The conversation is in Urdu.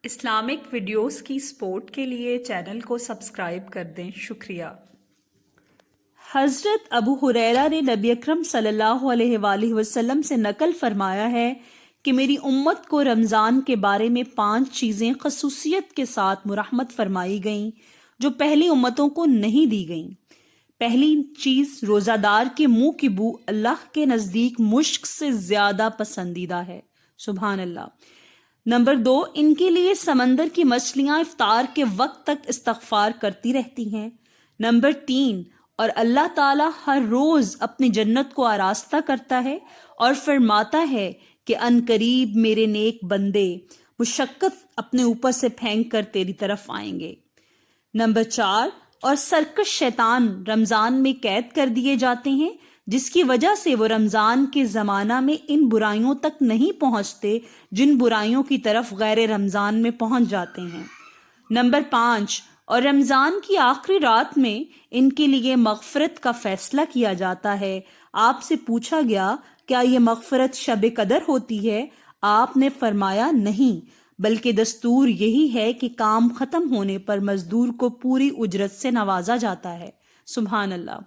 اسلامک ویڈیوز کی سپورٹ کے لیے چینل کو سبسکرائب کر دیں، شکریہ۔ حضرت ابو ہریرہ نے نبی اکرم صلی اللہ علیہ وآلہ وسلم سے نقل فرمایا ہے کہ میری امت کو رمضان کے بارے میں 5 چیزیں خصوصیت کے ساتھ مرحمت فرمائی گئیں جو پہلی امتوں کو نہیں دی گئیں۔ پہلی چیز، روزہ دار کے منہ کی بو اللہ کے نزدیک مشک سے زیادہ پسندیدہ ہے، سبحان اللہ۔ نمبر 2، ان کے لیے سمندر کی مچھلیاں افطار کے وقت تک استغفار کرتی رہتی ہیں۔ نمبر 3، اور اللہ تعالیٰ ہر روز اپنی جنت کو آراستہ کرتا ہے اور فرماتا ہے کہ ان قریب میرے نیک بندے مشقت اپنے اوپر سے پھینک کر تیری طرف آئیں گے۔ نمبر 4، اور سرکش شیطان رمضان میں قید کر دیے جاتے ہیں، جس کی وجہ سے وہ رمضان کے زمانہ میں ان برائیوں تک نہیں پہنچتے جن برائیوں کی طرف غیر رمضان میں پہنچ جاتے ہیں۔ نمبر 5، اور رمضان کی آخری رات میں ان کے لیے مغفرت کا فیصلہ کیا جاتا ہے۔ آپ سے پوچھا گیا، کیا یہ مغفرت شب قدر ہوتی ہے؟ آپ نے فرمایا نہیں، بلکہ دستور یہی ہے کہ کام ختم ہونے پر مزدور کو پوری اجرت سے نوازا جاتا ہے، سبحان اللہ۔